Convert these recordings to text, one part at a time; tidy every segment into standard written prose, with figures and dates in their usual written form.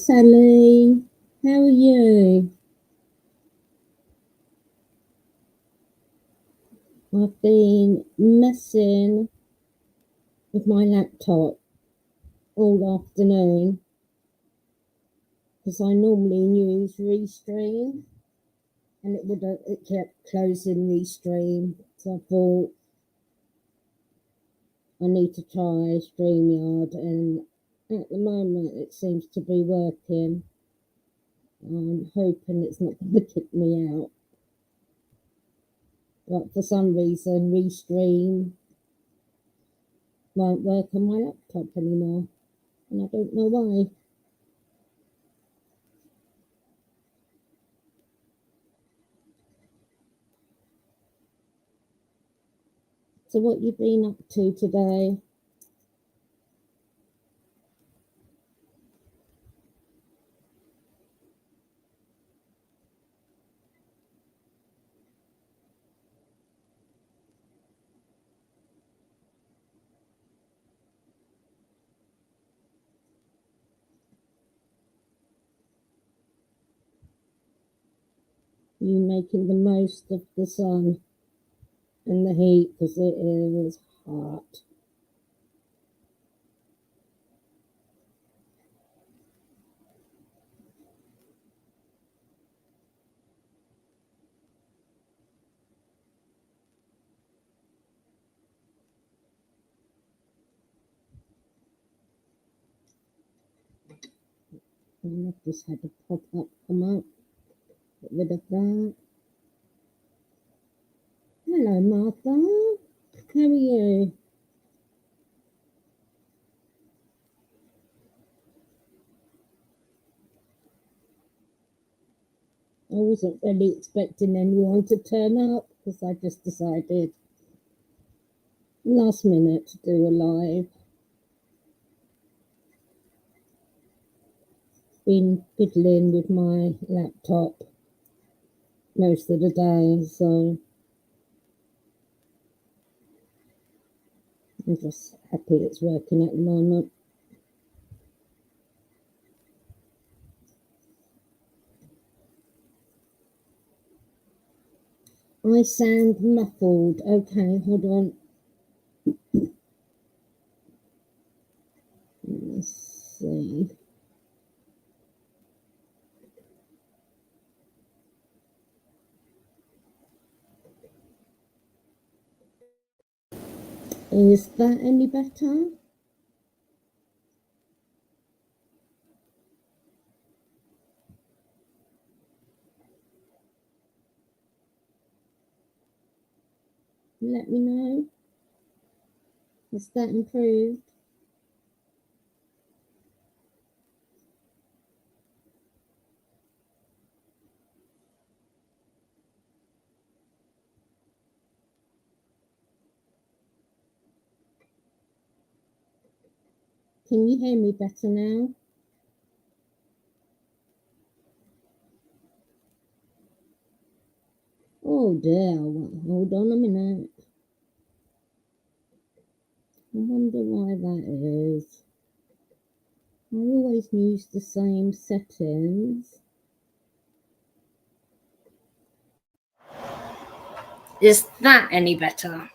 Sally. How are you? I've been messing with my laptop all afternoon because I normally use Restream and it kept closing Restream. So I thought I need to try StreamYard, and at the moment it seems to be working. I'm hoping it's not going to kick me out. But for some reason, Restream won't work on my laptop anymore, and I don't know why. So what you been up to today? You making the most of the sun and the heat because it is hot. And I've just had a pop-up come up. Get rid of that. Hello, Martha. How are you? I wasn't really expecting anyone to turn up because I just decided last minute to do a live. Been fiddling with my laptop most of the day, so I'm just happy it's working at the moment. I sound muffled. Okay, hold on. Let's see. Is that any better? Let me know. Has that improved? Can you hear me better now? Oh dear, hold on a minute. I wonder why that is. I always use the same settings. Is that any better?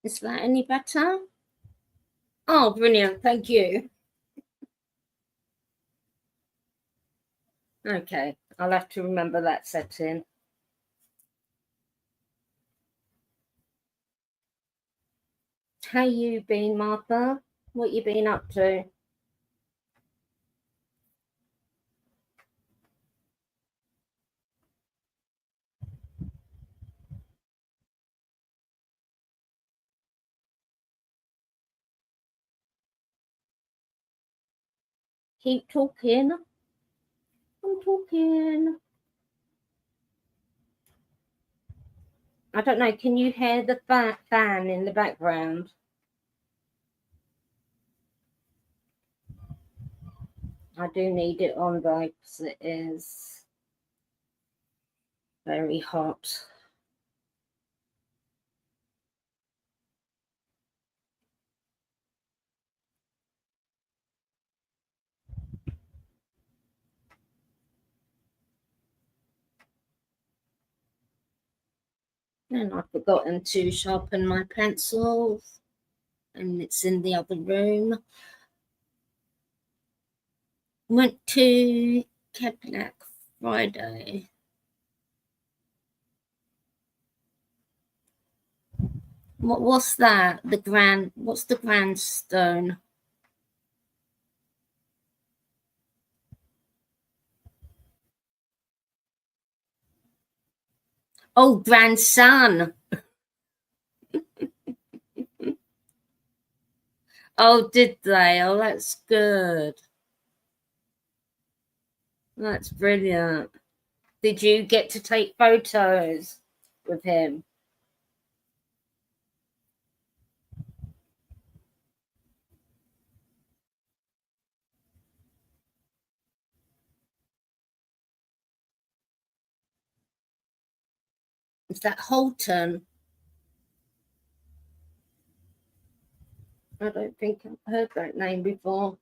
Is that any better? Oh, brilliant. Thank you. Okay, I'll have to remember that setting. How you been, Martha? What you been up to? Keep talking. I'm talking. I don't know, can you hear the fan in the background? I do need it on though, because it is very hot. And I've forgotten to sharpen my pencils, and it's in the other room. Went to Black Friday. What's that? What's the grandstone? Oh, grandson. Oh, did they? Oh, that's good. That's brilliant. Did you get to take photos with him? Is that Holton? I don't think I've heard that name before.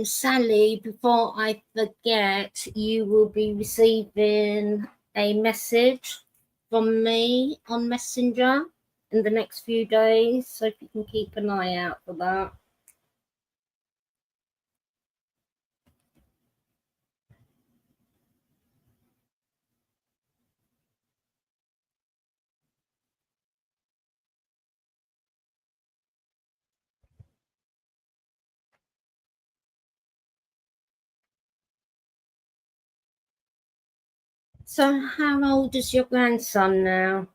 Sally, before I forget, you will be receiving a message from me on Messenger in the next few days, so if you can keep an eye out for that. So, how old is your grandson now?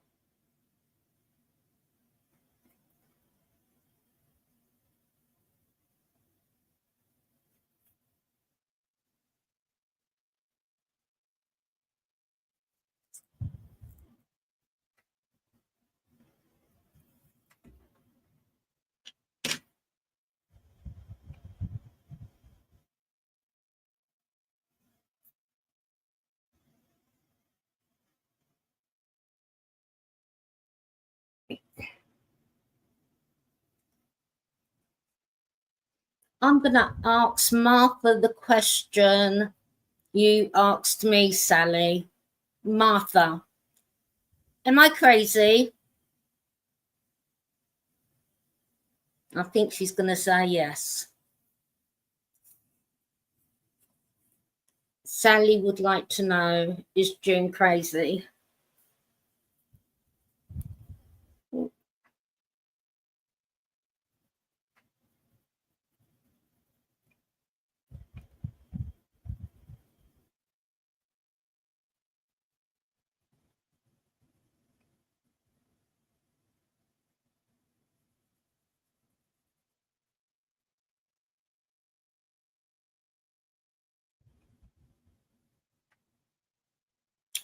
I'm going to ask Martha the question you asked me, Sally. Martha, am I crazy? I think she's going to say yes. Sally would like to know, is June crazy?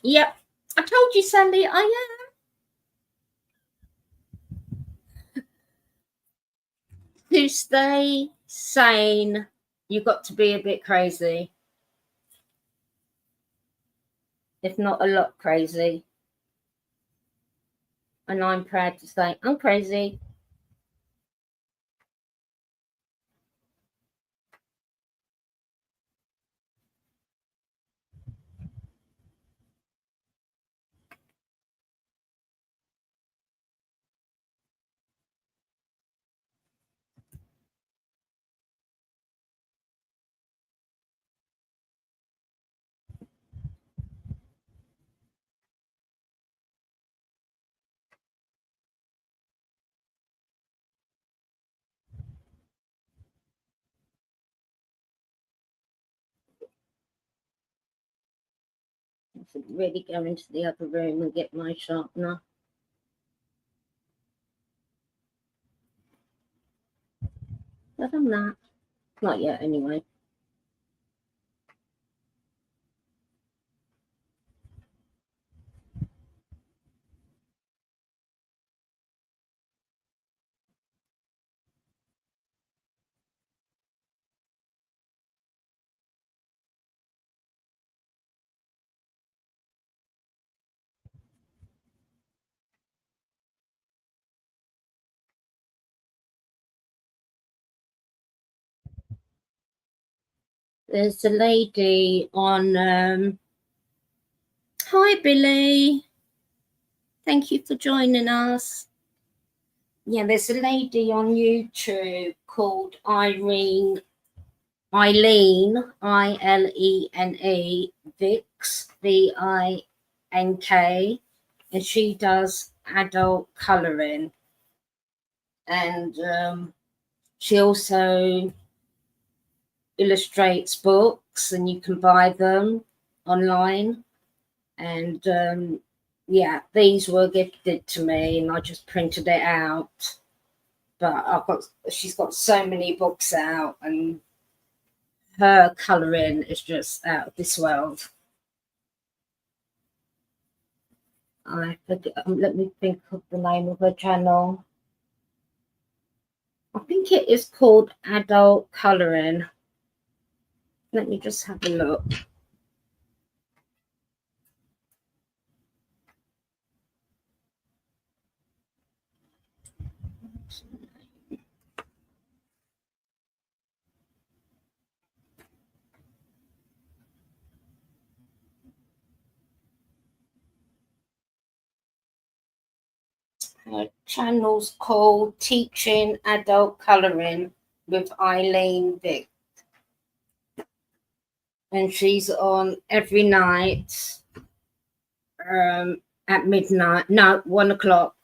Yep, I told you, Sally, I am. To stay sane, you've got to be a bit crazy, if not a lot crazy. And I'm proud to say I'm crazy. should really go into the other room and get my sharpener. But I'm not. Not yet, anyway. There's a lady on. Hi, Billy. Thank you for joining us. Yeah, there's a lady on YouTube called Eileen, Ilene, Vix, Vink, and she does adult colouring. And she also illustrates books, and you can buy them online. And yeah, these were gifted to me, and I just printed it out. But she's got so many books out, and her colouring is just out of this world. I forget, let me think of the name of her channel. I think it is called Adult Colouring. Let me just have a look. Her channel's called Teaching Adult Colouring with Eileen Vick. And she's on every night at midnight, no, 1 o'clock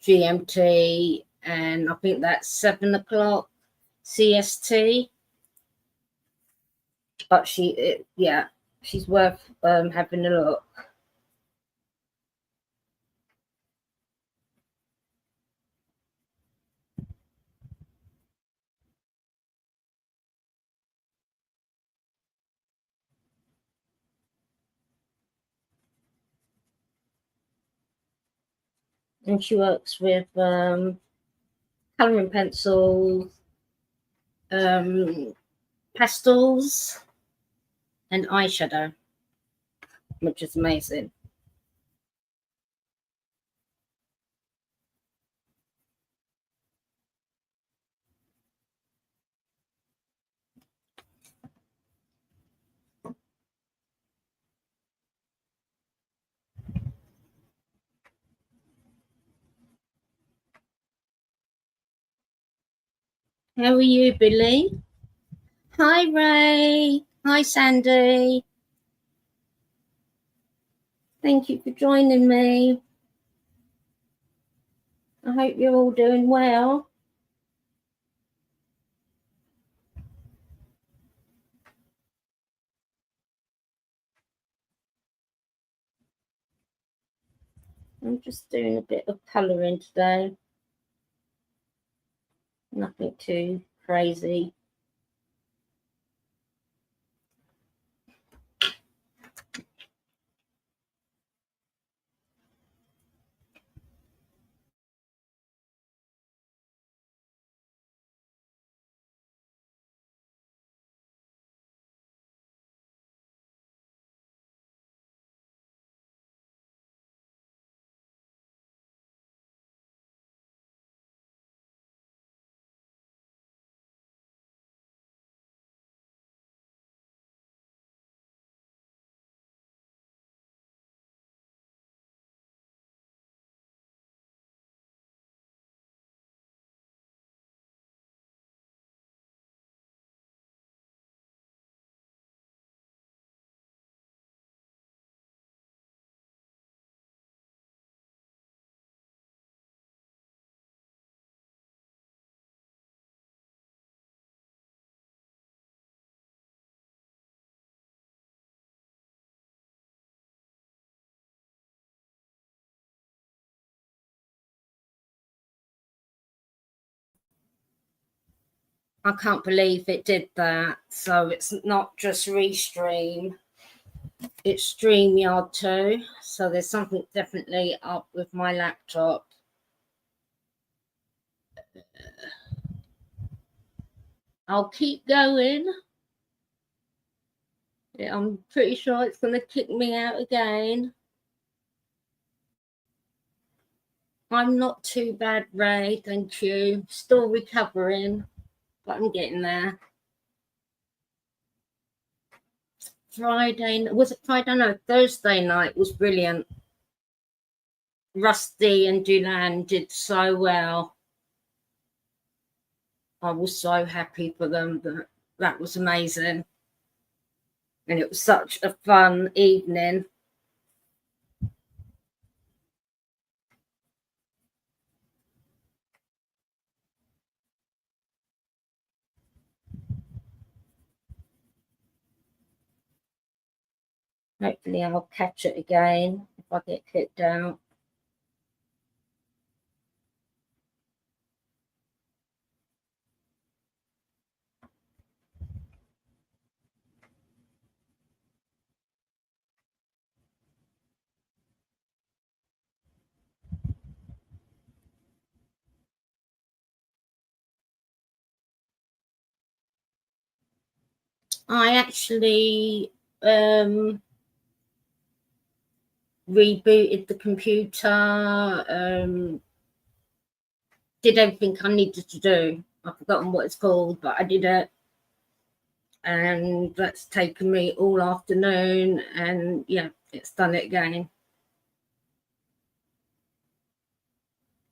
GMT, and I think that's 7 o'clock CST. But she's worth having a look. And she works with colouring pencils, pastels, and eyeshadow, which is amazing. How are you, Billy? Hi, Ray. Hi, Sandy. Thank you for joining me. I hope you're all doing well. I'm just doing a bit of colouring today. Nothing too crazy. I can't believe it did that. So it's not just Restream, it's StreamYard too. So there's something definitely up with my laptop. I'll keep going. Yeah, I'm pretty sure it's going to kick me out again. I'm not too bad, Ray. Thank you. Still recovering, but I'm getting there. Friday, was it Friday? No, Thursday night was brilliant. Rusty and Dulan did so well. I was so happy for them. That was amazing. And it was such a fun evening. Hopefully I'll catch it again if I get kicked out. I actually rebooted the computer, did everything I needed to do. I've forgotten what it's called, but I did it. And that's taken me all afternoon. And yeah, it's done it again.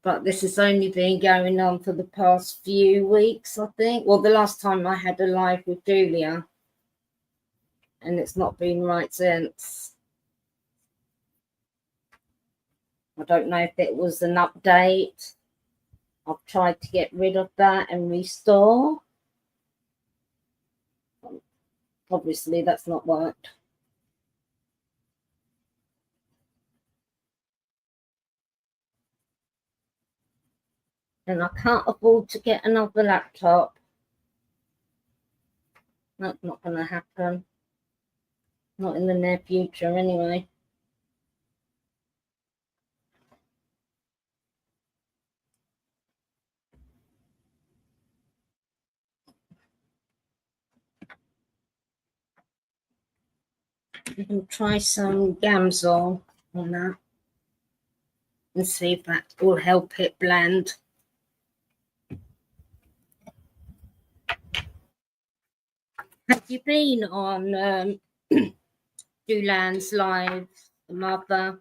But this has only been going on for the past few weeks, I think. Well, the last time I had a live with Julia. And it's not been right since. I don't know if it was an update. I've tried to get rid of that and restore. Obviously, that's not worked. And I can't afford to get another laptop. That's not going to happen. Not in the near future, anyway. I'm going to try some Gamsol on that and see if that will help it blend. Have you been on Dulan's live, Mother?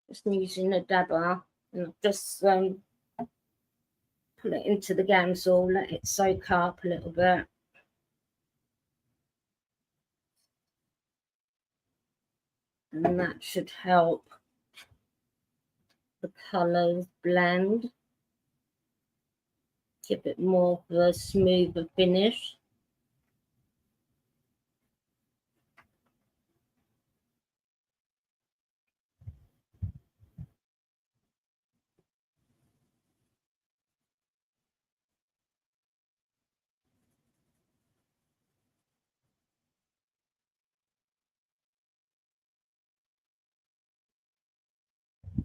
Just using a dabber and just put it into the Gamsol, let it soak up a little bit. And that should help the colours blend. Give it more of a smoother finish.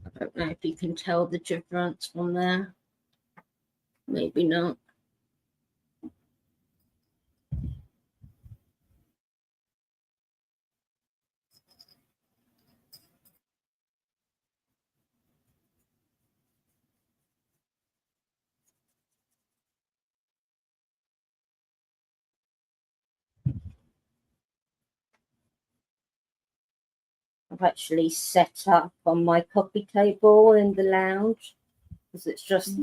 I don't know if you can tell the difference from there. Maybe not. I've actually set up on my coffee table in the lounge because it's just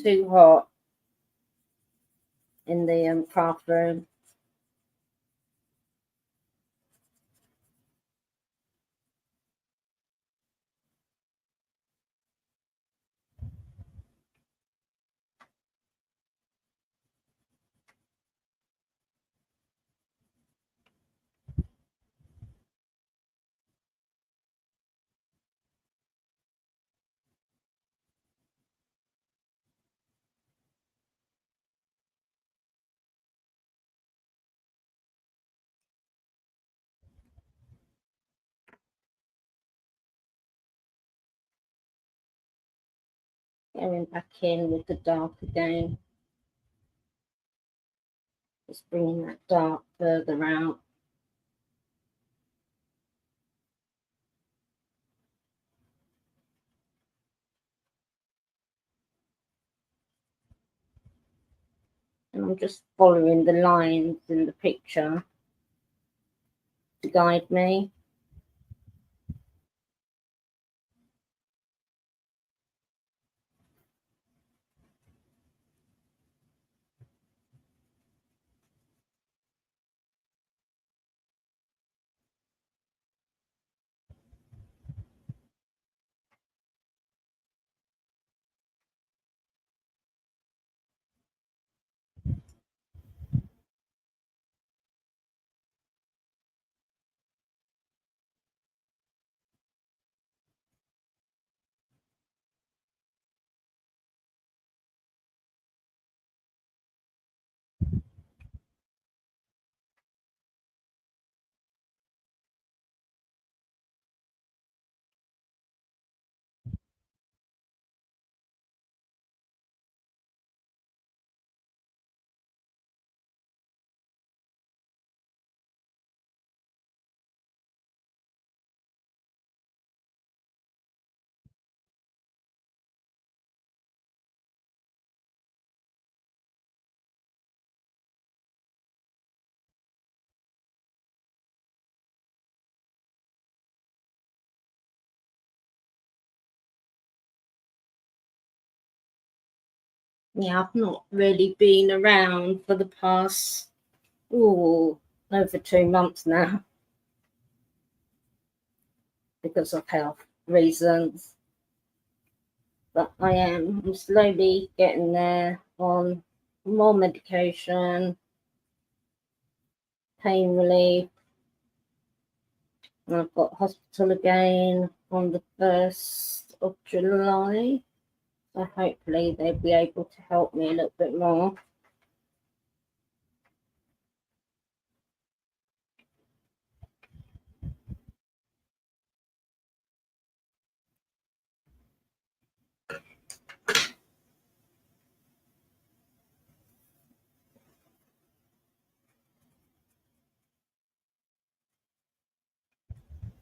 too hot. in the craft room. Going back in with the dark again. Just bringing that dark further out. And I'm just following the lines in the picture to guide me. Yeah, I've not really been around for the past over 2 months now because of health reasons. But I'm slowly getting there on more medication, pain relief. And I've got hospital again on the 1st of July. So hopefully they'll be able to help me a little bit more.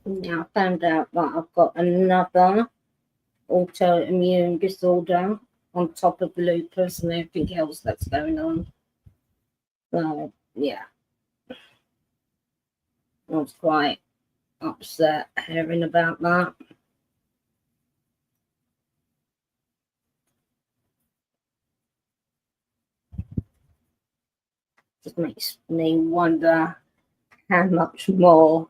Now I found out that I've got another autoimmune disorder on top of lupus and everything else that's going on. So yeah, I was quite upset hearing about that. Just makes me wonder how much more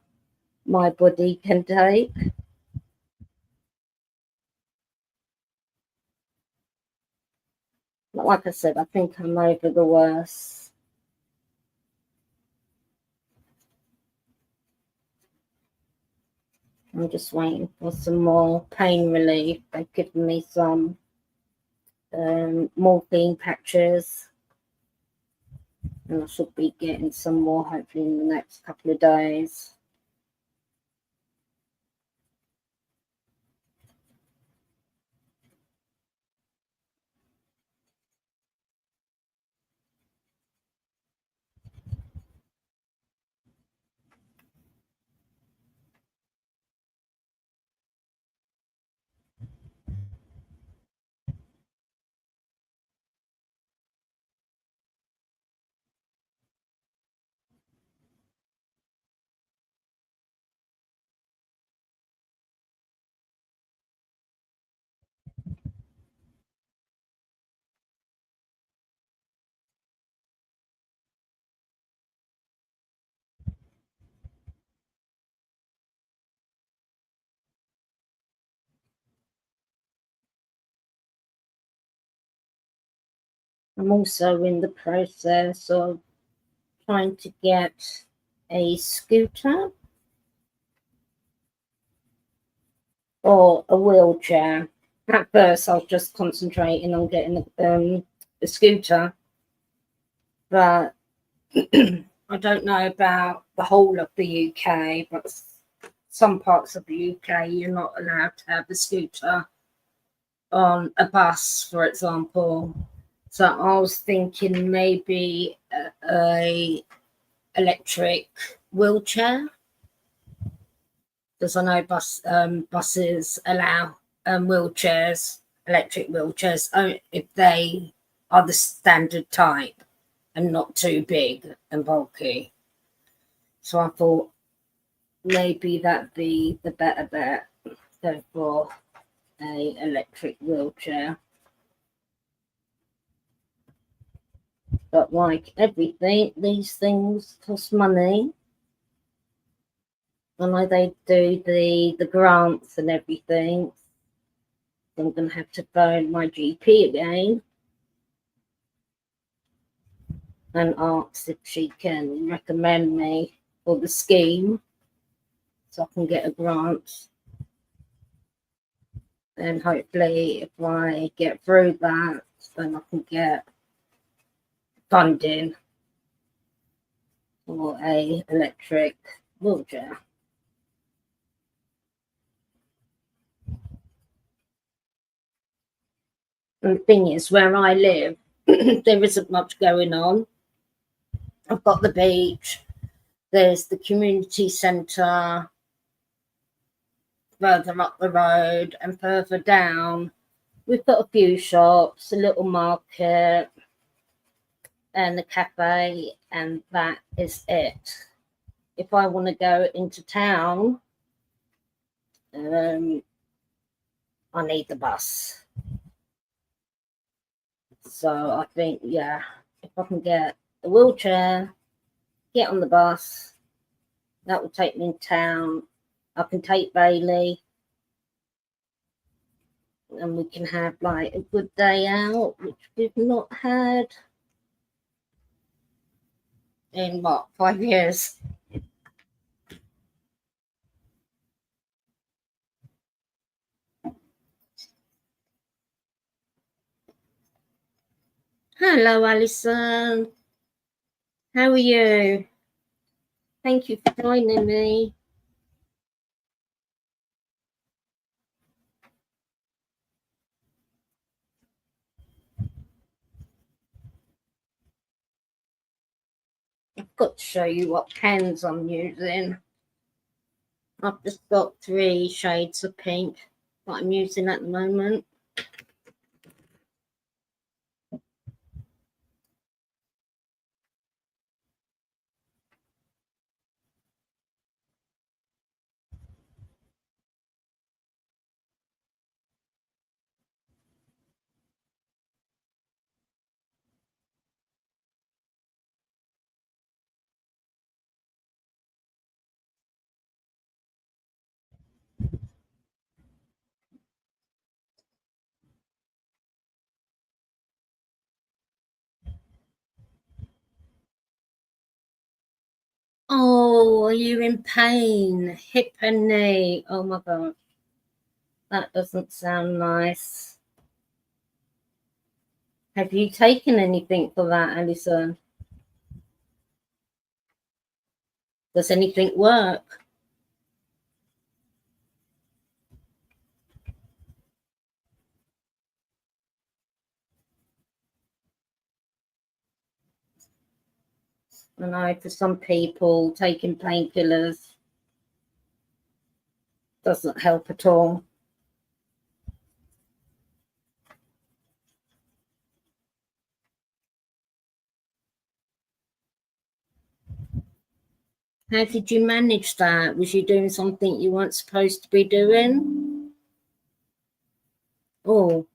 my body can take. But like I said, I think I'm over the worst. I'm just waiting for some more pain relief. They've given me some morphine patches, and I should be getting some more hopefully in the next couple of days. I'm also in the process of trying to get a scooter or a wheelchair. At first, I was just concentrating on getting a scooter, but I don't know about the whole of the UK, but some parts of the UK, you're not allowed to have a scooter on a bus, for example. So I was thinking maybe a electric wheelchair, because I know buses allow wheelchairs, electric wheelchairs, if they are the standard type and not too big and bulky. So I thought maybe that'd be the better bet, go for a electric wheelchair. But like everything, these things cost money. I know they do the grants and everything. I'm going to have to phone my GP again and ask if she can recommend me for the scheme so I can get a grant. And hopefully, if I get through that, then I can get funding for a electric wheelchair. And the thing is, where I live, there isn't much going on. I've got the beach, there's the community centre further up the road, and further down, we've got a few shops, a little market, and a cafe, and that is it. If I want to go into town, I need the bus. So I think, yeah, if I can get a wheelchair, get on the bus, that will take me in town. I can take Bailey, and we can have like a good day out, which we've not had in 5 years. Hello, Alison. How are you? Thank you for joining me. I've got to show you what pens I'm using. I've just got 3 shades of pink that I'm using at the moment. Oh, are you in pain? Hip and knee. Oh my God. That doesn't sound nice. Have you taken anything for that, Alison? Does anything work? I know for some people, taking painkillers doesn't help at all. How did you manage that? Was you doing something you weren't supposed to be doing? Oh,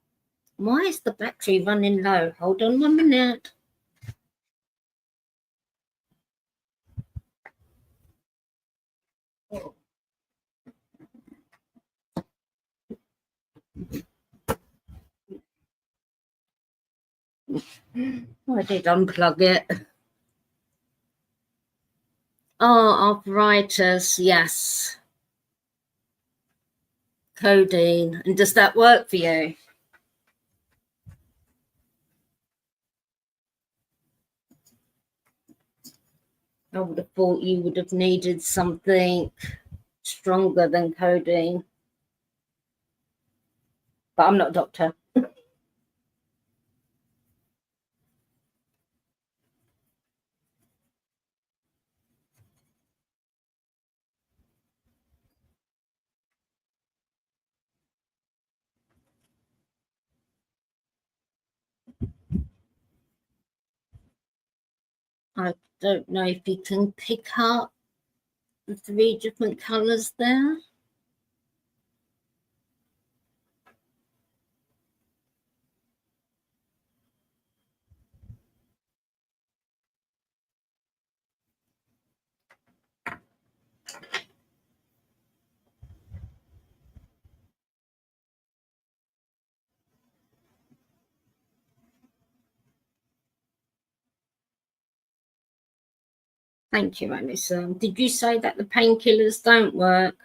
why is the battery running low? Hold on 1 minute. I did unplug it. Oh, arthritis, yes. Codeine. And does that work for you? I would have thought you would have needed something stronger than codeine. But I'm not a doctor. I don't know if you can pick up the 3 different colours there. Thank you, Alison. Did you say that the painkillers don't work?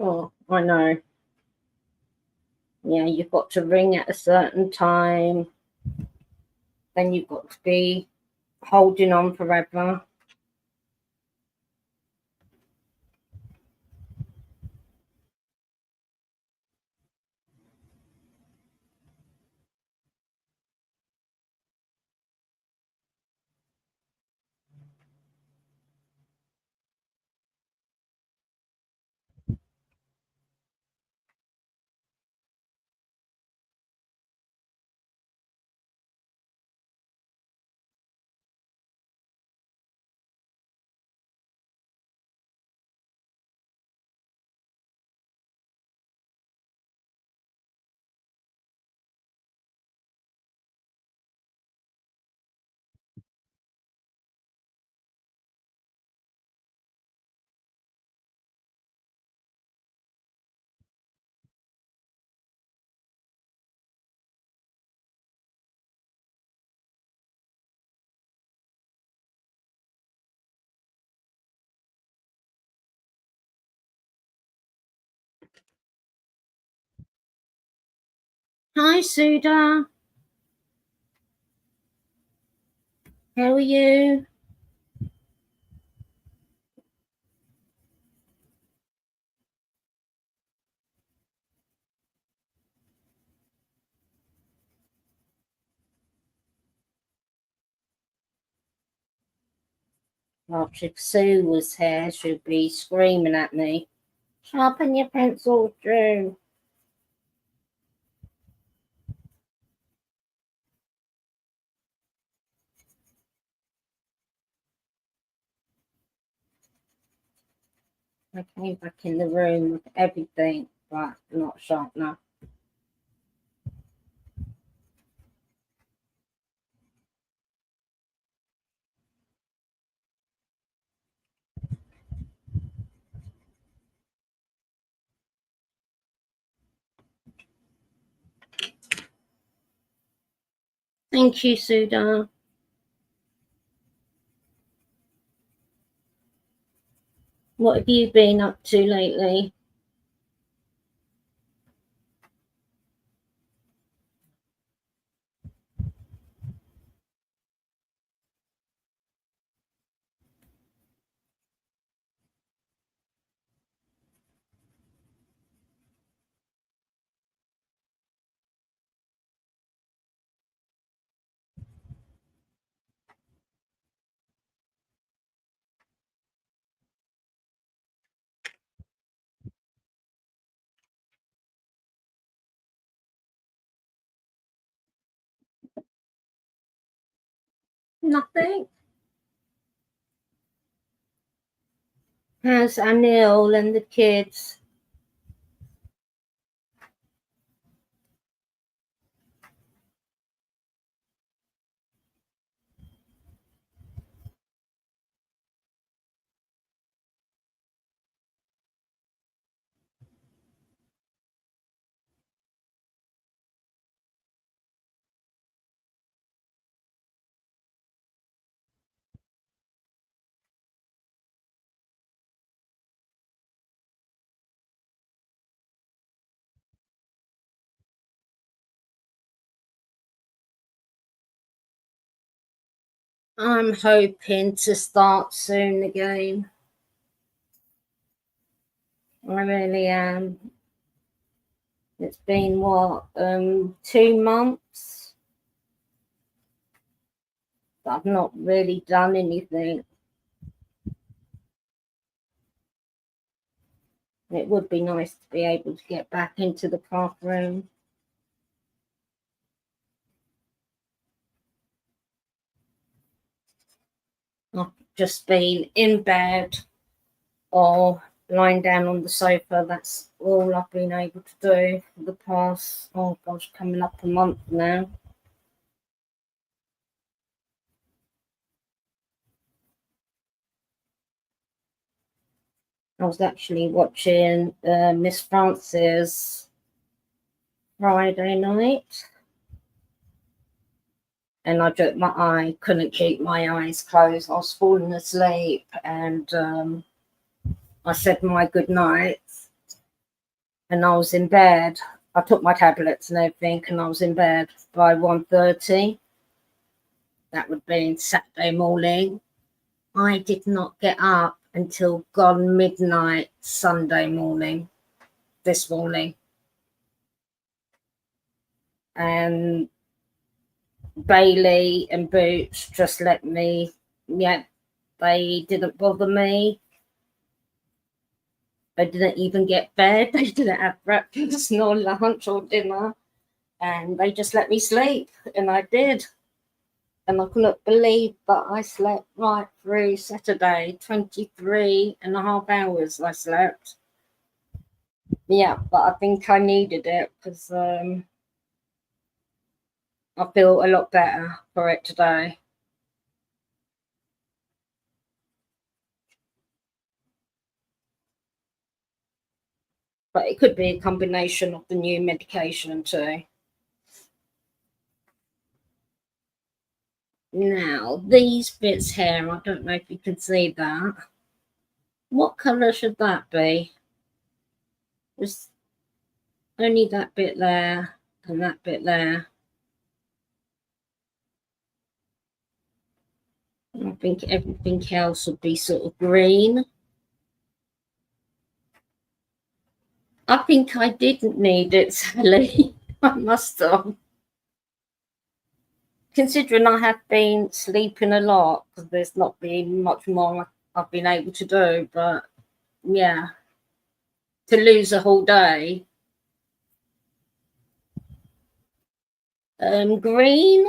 Oh, I know. Yeah, you've got to ring at a certain time. Then you've got to be holding on forever. Hi, Suda. How are you? Well, if Sue was here, she'd be screaming at me. Sharpen your pencil, Drew. I came back in the room with everything, but not sharpener. Thank you, Suda. What have you been up to lately? Nothing. How's Anil and the kids? I'm hoping to start soon again. I really am. It's been what, 2 months? I've not really done anything. It would be nice to be able to get back into the craft room. I've just been in bed or lying down on the sofa. That's all I've been able to do for the past, oh gosh, coming up a month now. I was actually watching Miss Frances Friday night, and I couldn't keep my eyes closed. I was falling asleep, and I said my good nights, and I was in bed. I took my tablets and everything, and I was in bed by 1:30. That would be Saturday morning. I did not get up until gone midnight Sunday morning, this morning. And Bailey and Boots just let me, they didn't bother me. They didn't even get fed. They didn't have breakfast, nor lunch or dinner. And they just let me sleep. And I did. And I couldn't believe that I slept right through Saturday. 23.5 hours I slept. Yeah, but I think I needed it because I feel a lot better for it today. But it could be a combination of the new medication too. Now, these bits here, I don't know if you can see that. What colour should that be? There's only that bit there and that bit there. I think everything else would be sort of green. I think I didn't need it, Sally. I must have. Considering I have been sleeping a lot, because there's not been much more I've been able to do, but yeah, to lose a whole day. Green.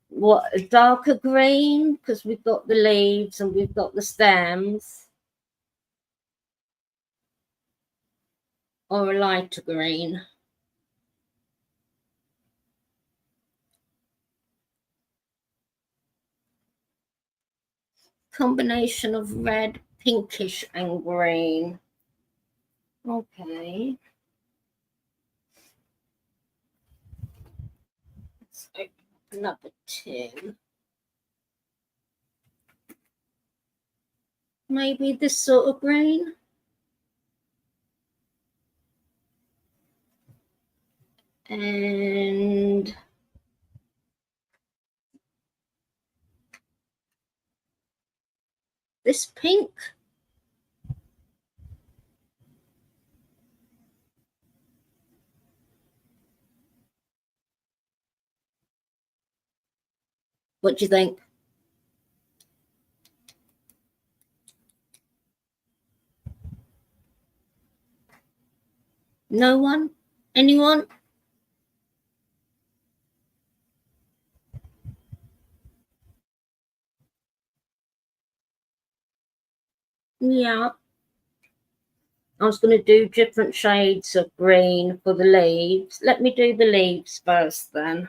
What, a darker green? Because we've got the leaves and we've got the stems. Or a lighter green. Combination of red, pinkish, and green. Okay. Let's open up another tin. Maybe this sort of green. And this pink. What do you think? No one? Anyone? Yeah. I was going to do different shades of green for the leaves. Let me do the leaves first then.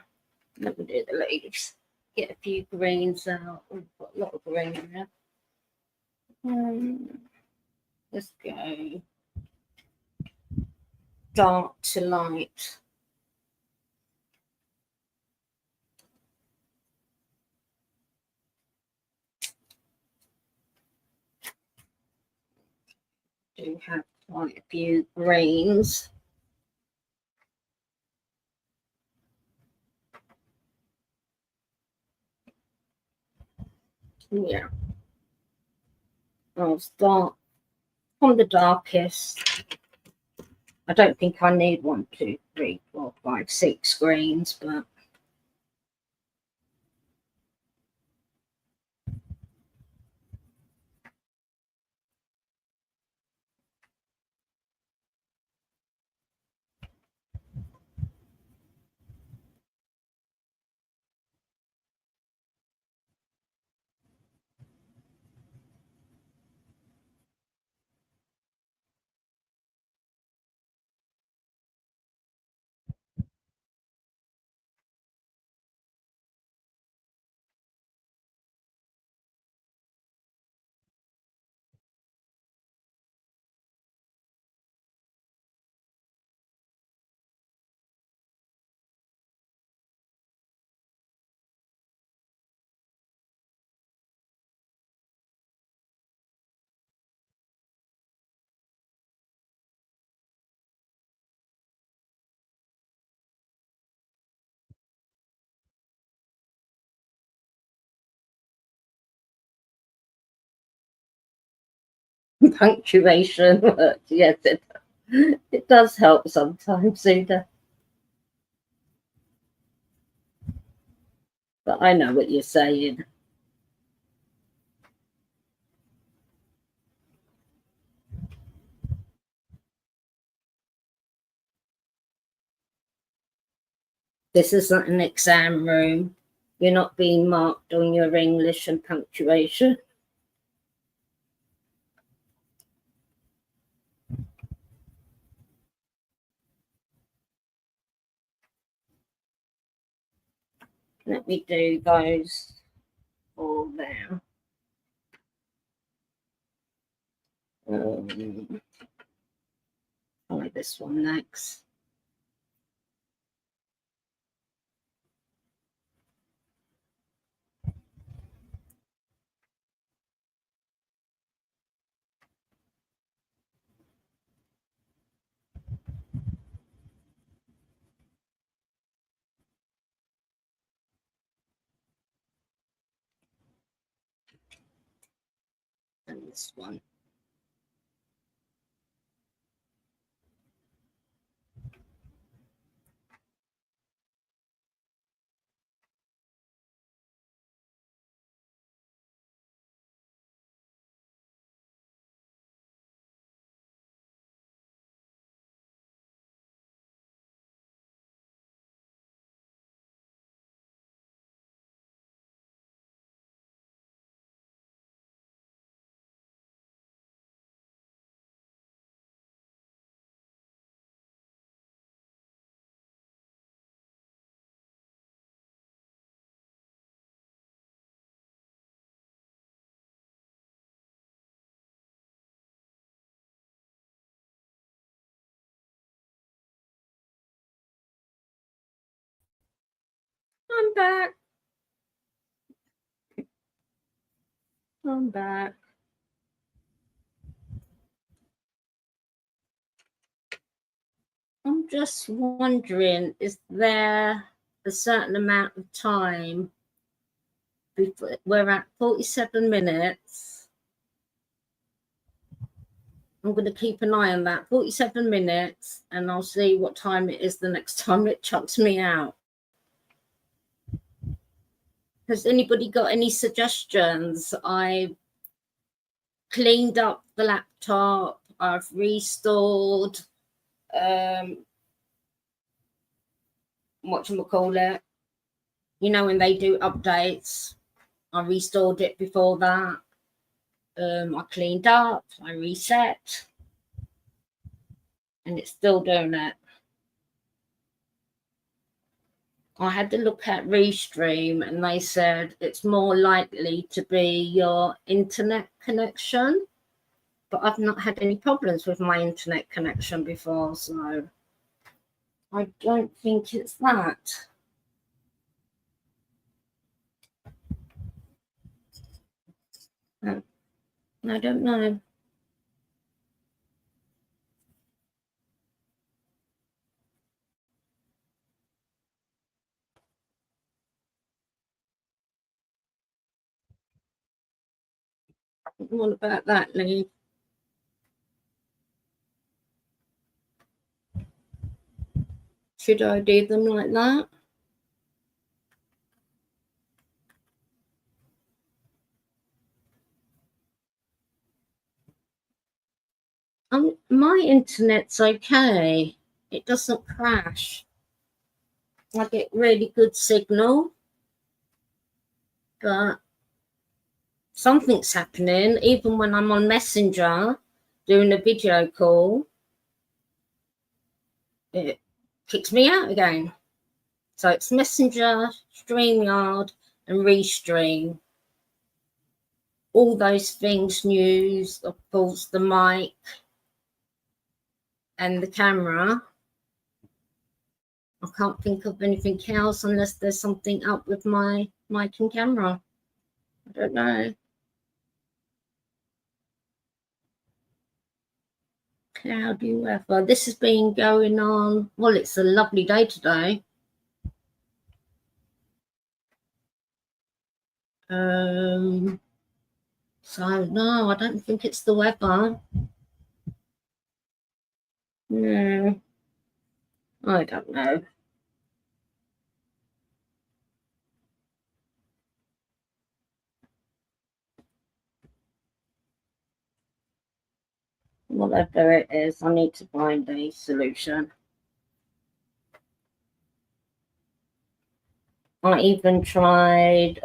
Let me do the leaves. Get a few greens out. We've got a lot of green here. Let's go dark to light. Do have quite a few greens. Yeah. I'll start from the darkest. I don't think I need 1, 2, 3, 4, 5, 6 greens, but punctuation works. Yes, it does help sometimes, Suda. But I know what you're saying. This isn't an exam room. You're not being marked on your English and punctuation. Let me do those all there. Try this one next. And this one. I'm back. I'm back. I'm just wondering, is there a certain amount of time before we're at 47 minutes? I'm going to keep an eye on that. 47 minutes, and I'll see what time it is the next time it chucks me out. Has anybody got any suggestions? I've cleaned up the laptop. I've restored whatchamacallit. You know, when they do updates, I restored it before that. I cleaned up, I reset, and it's still doing it. I had to look at Restream, and they said it's more likely to be your internet connection, but I've not had any problems with my internet connection before, so I don't think it's that. I don't know. What about that, Lee? Should I do them like that? My internet's okay. It doesn't crash. I get really good signal, but something's happening. Even when I'm on Messenger doing a video call, it kicks me out again. So it's Messenger, StreamYard, and Restream. All those things, news, of course, the mic and the camera. I can't think of anything else unless there's something up with my mic and camera. I don't know. Cloudy weather. This has been going on. Well, it's a lovely day today. So no, I don't think it's the weather. No, I don't know. Whatever it is, I need to find a solution. I even tried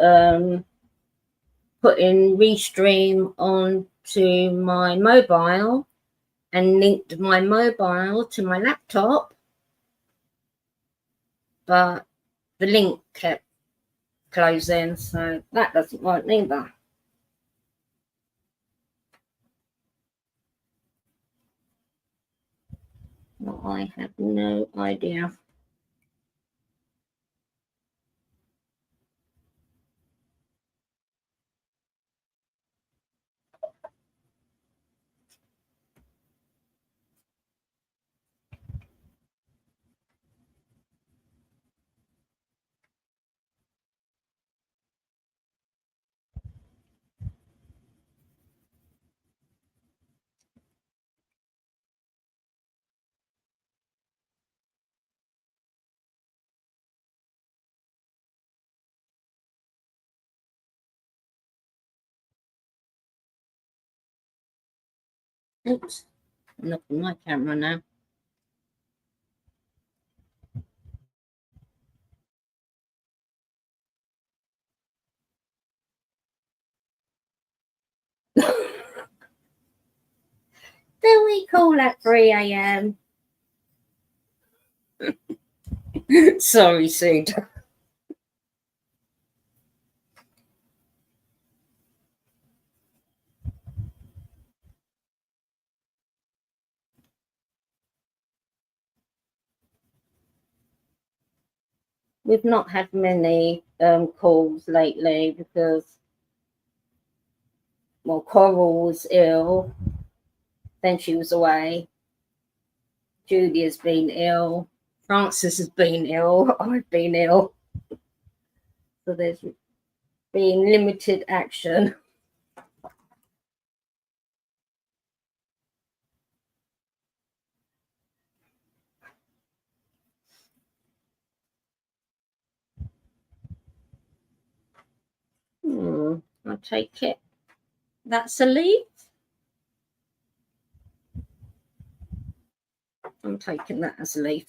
putting Restream onto my mobile and linked my mobile to my laptop, but the link kept closing, so that doesn't work neither. Well, I have no idea. Oops, I'm looking at my camera now. Do we call at 3 a.m.? Sorry, Sid. We've not had many calls lately because, well, Coral was ill, then she was away. Julia's been ill. Francis has been ill. I've been ill. So there's been limited action. I'll take it. That's a leaf. I'm taking that as a leaf.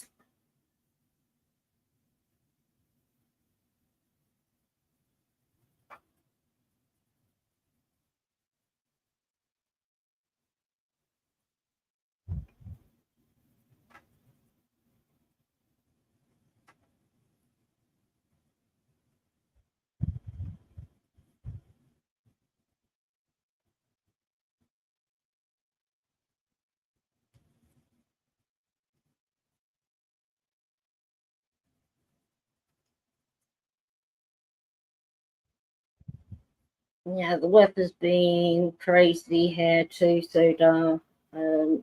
Yeah, the weather's been crazy here too, Suda.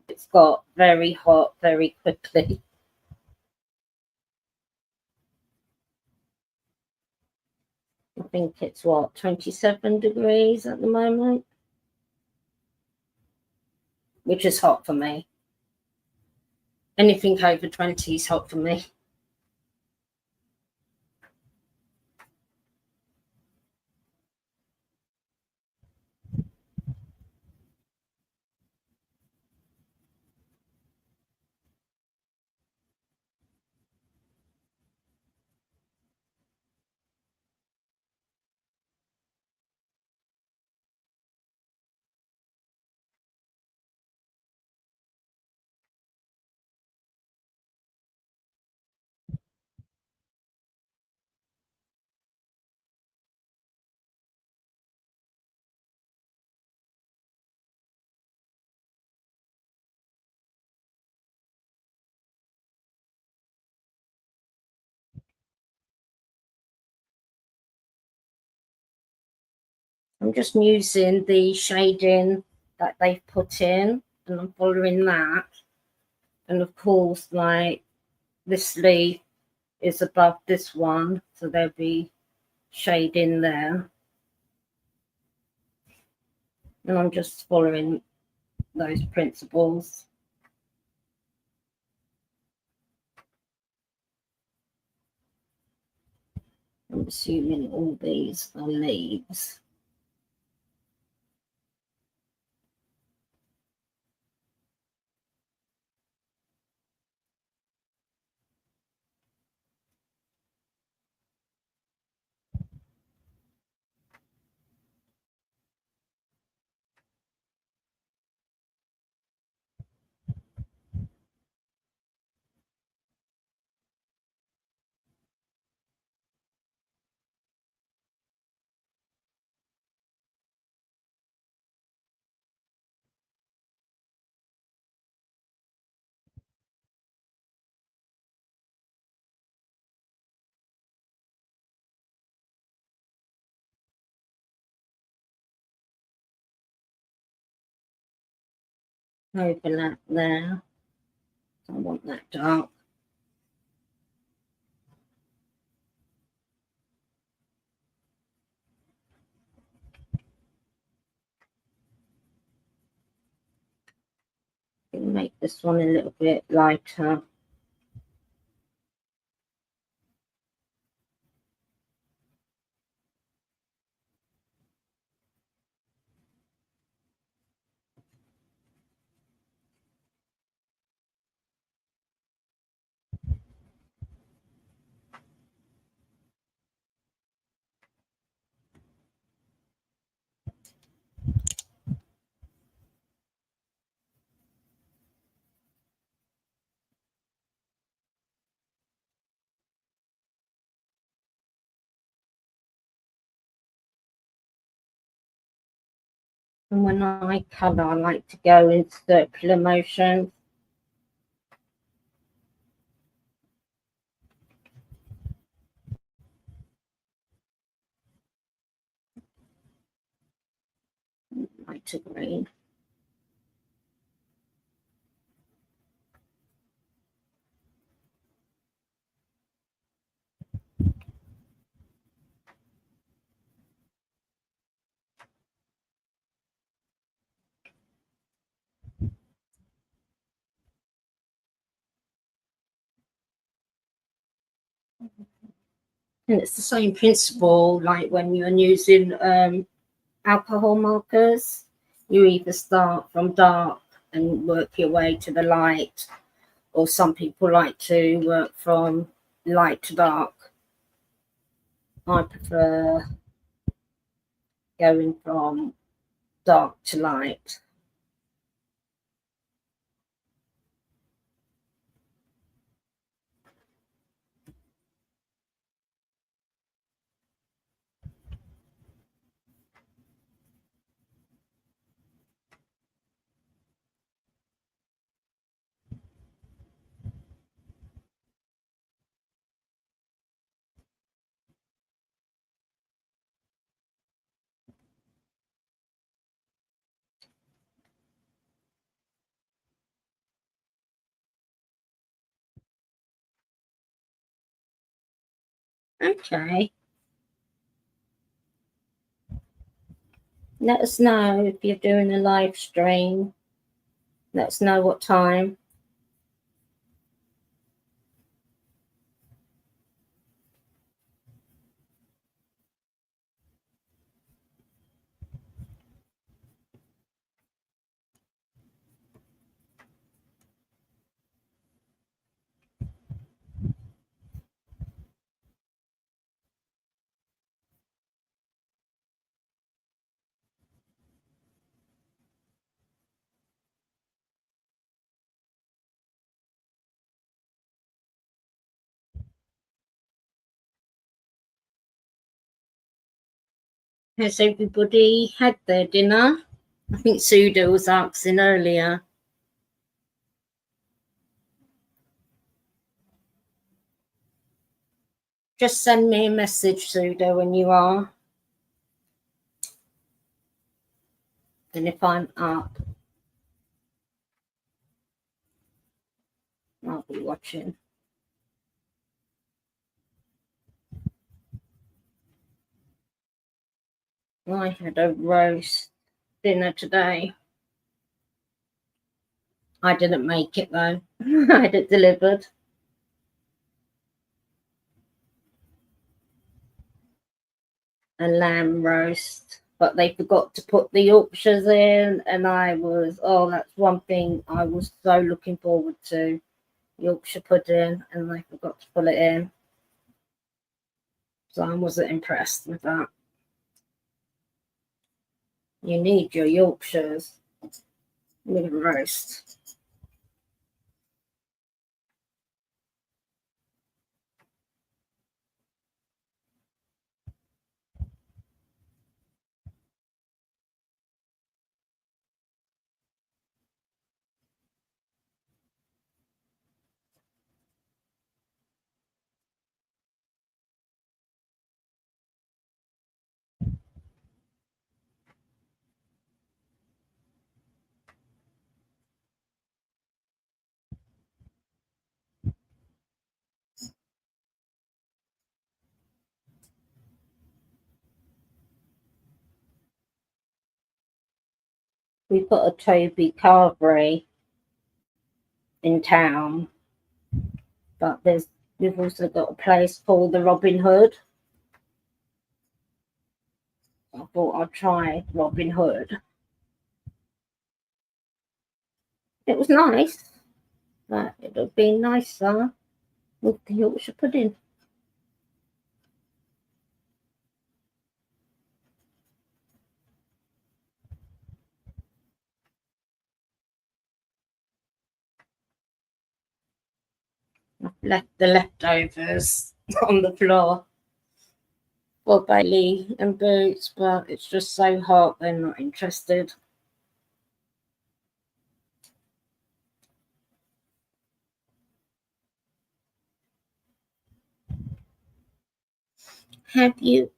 It's got very hot very quickly. I think it's what, 27 degrees at the moment, which is hot for me. Anything over 20 is hot for me. I'm just using the shading that they've put in, and I'm following that. And of course, like, this leaf is above this one, so there'll be shading there. And I'm just following those principles. I'm assuming all these are leaves. Overlap there. I want that dark. Make this one a little bit lighter. And when I colour, I like to go in circular motion. Lighter green. And it's the same principle like when you're using alcohol markers. You either start from dark and work your way to the light, or some people like to work from light to dark. I prefer going from dark to light. Okay. Let us know if you're doing a live stream. Let us know what time. Has everybody had their dinner? I think Suda was asking earlier. Just send me a message, Suda, when you are. And if I'm up, I'll be watching. I had a roast dinner today. I didn't make it though. I had it delivered. A lamb roast, but they forgot to put the Yorkshires in, and that's one thing I was so looking forward to, Yorkshire pudding, and they forgot to put it in. So I wasn't impressed with that. You need your Yorkshires with a roast. We've got a Toby Carvery in town, but we've also got a place called the Robin Hood. I thought I'd try Robin Hood. It was nice, but it would have been nicer with the Yorkshire pudding. I've left the leftovers on the floor for Bailey and Boots, but it's just so hot, they're not interested. Have you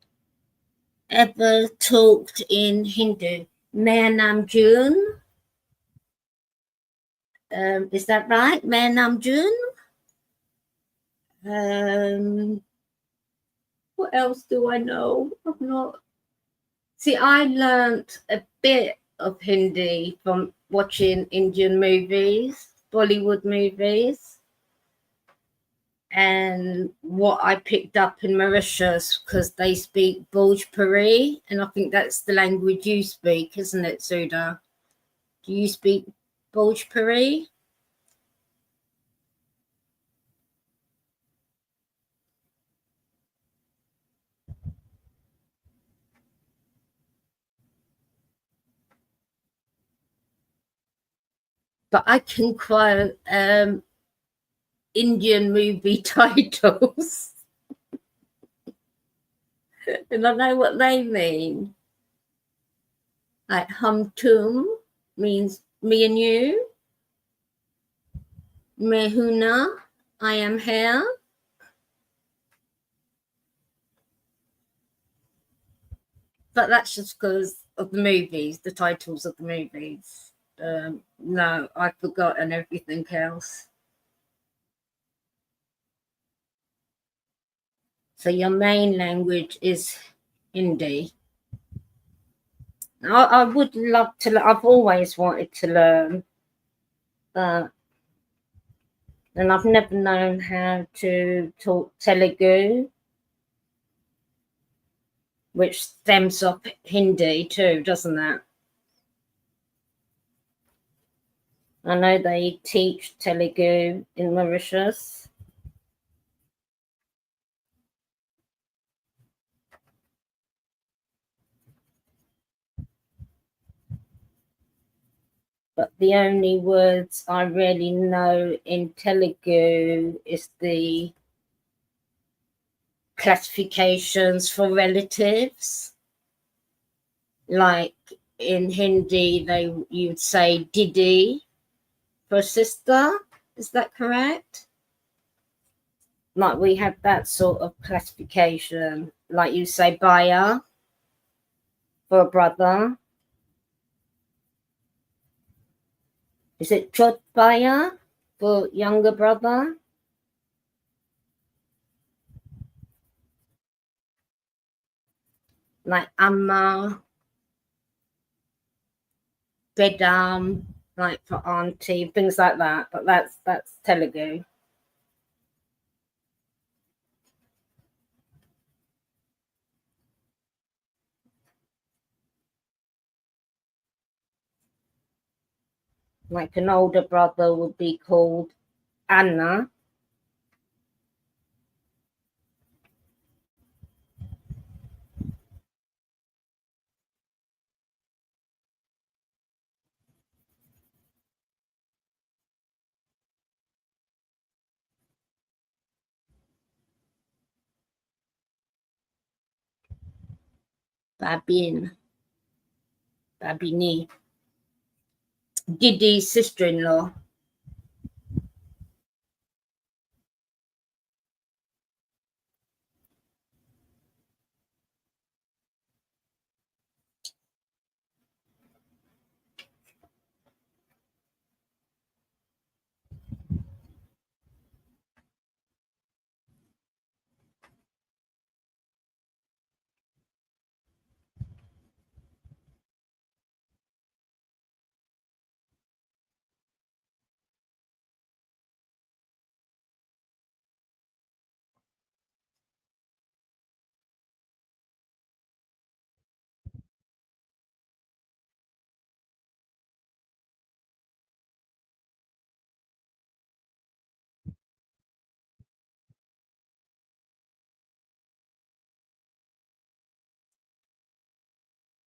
ever talked in Hindu? Main Naam June? Is that right? Main Naam June? What else do I know? I've not. See, I learnt a bit of Hindi from watching Indian movies, Bollywood movies. And what I picked up in Mauritius, because they speak Bhojpuri, and I think that's the language you speak, isn't it, Suda? Do you speak Bhojpuri? But I can quote Indian movie titles, and I know what they mean. Like Hum Tum means me and you. Mehuna, I am here. But that's just because of the movies, the titles of the movies. No, I've forgotten everything else. So your main language is Hindi. I would love to. I've always wanted to learn, and I've never known how to talk Telugu, which stems off Hindi too, doesn't it? I know they teach Telugu in Mauritius. But the only words I really know in Telugu is the classifications for relatives. Like in Hindi, you'd say Didi for sister. Is that correct? Like we have that sort of classification. Like you say Baya for a brother. Is it Chot Baya for younger brother? Like Amma, Bedam, like for auntie, things like that. But that's Telugu. Like an older brother would be called Anna. Babin, Babini. Didi's sister-in-law.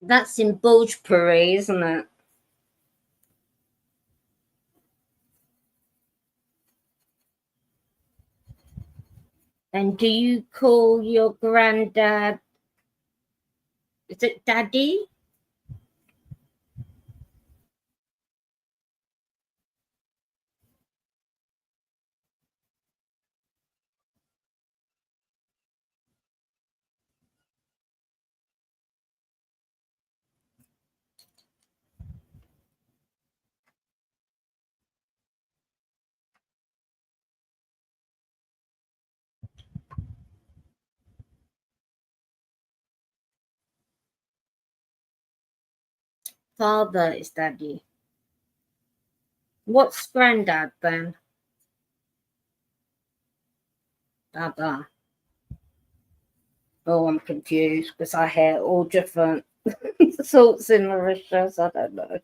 That's in Bhojpuri, isn't it? And do you call your granddad, is it Daddy? Father is Daddy. What's granddad then? Dada. Oh, I'm confused because I hear all different sorts in Mauritius. I don't know.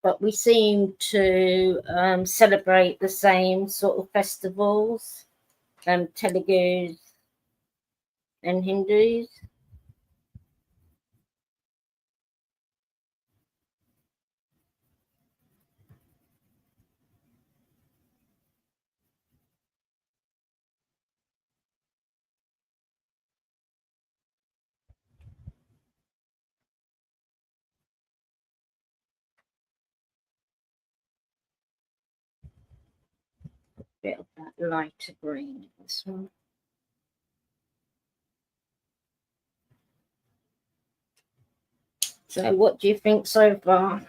But we seem to celebrate the same sort of festivals, Telugus and Hindus. bit of that lighter green in this one. So what do you think so far?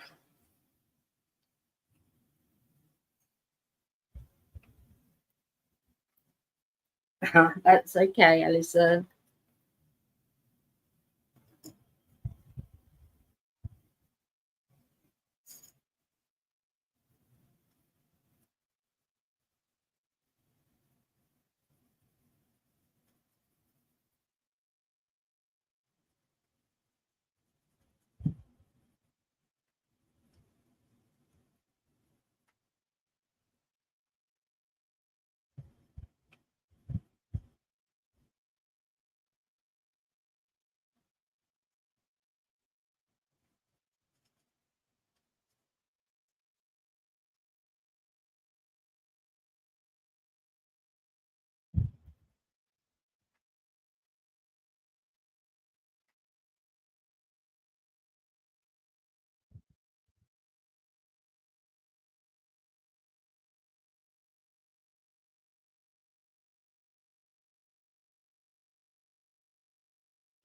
That's okay, Alison.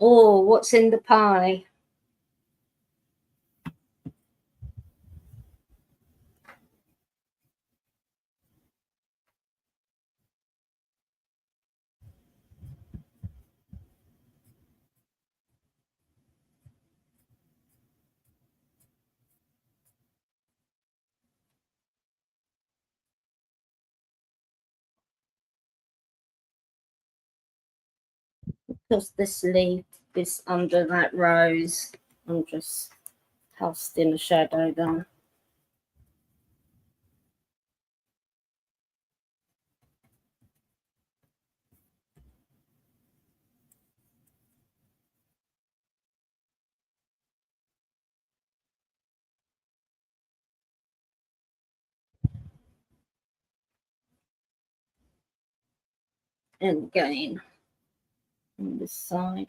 Oh, what's in the pie? Because this leaf is under that rose, I'm just casting a shadow there. And again on this side.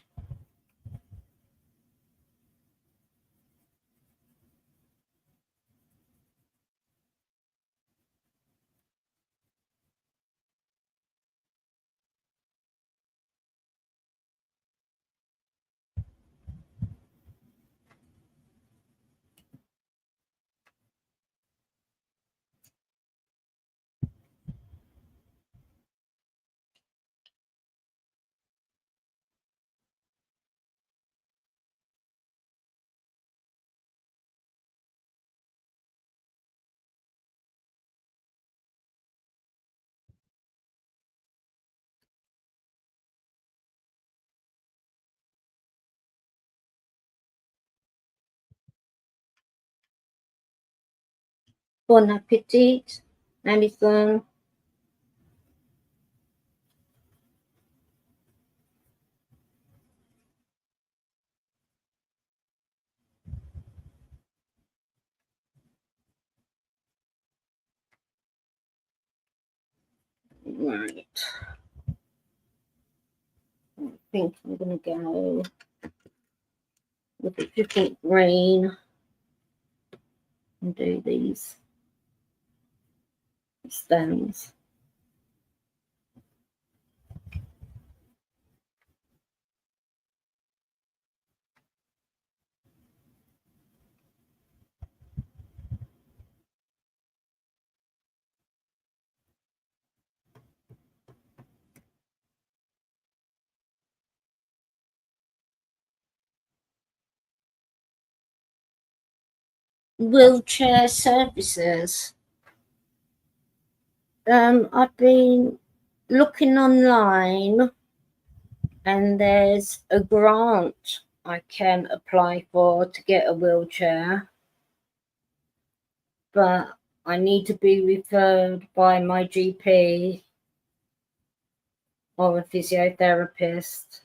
Bon appetit, Alison. Right. I think I'm going to go with a different green and do these stems. Wheelchair services. I've been looking online and there's a grant I can apply for to get a wheelchair, but I need to be referred by my GP or a physiotherapist.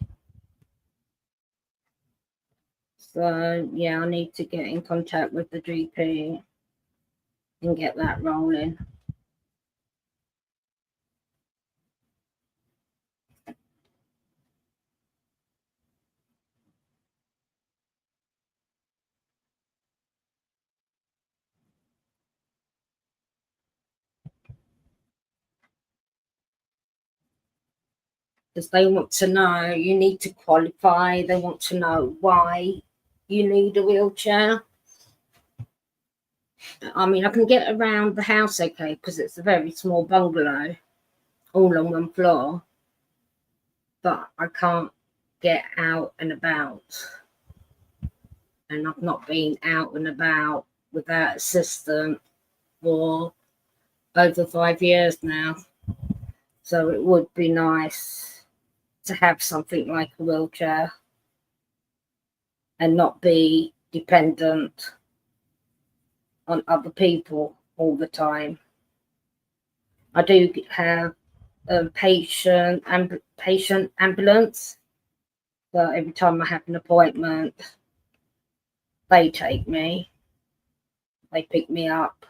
So yeah, I need to get in contact with the GP and get that rolling. because they want to know you need to qualify. They want to know why you need a wheelchair. I mean, I can get around the house okay because it's a very small bungalow, all on one floor, but I can't get out and about. And I've not been out and about without assistance for over 5 years now. So it would be nice to have something like a wheelchair and not be dependent on other people all the time. I do have a patient ambulance, but every time I have an appointment, they take me, they pick me up,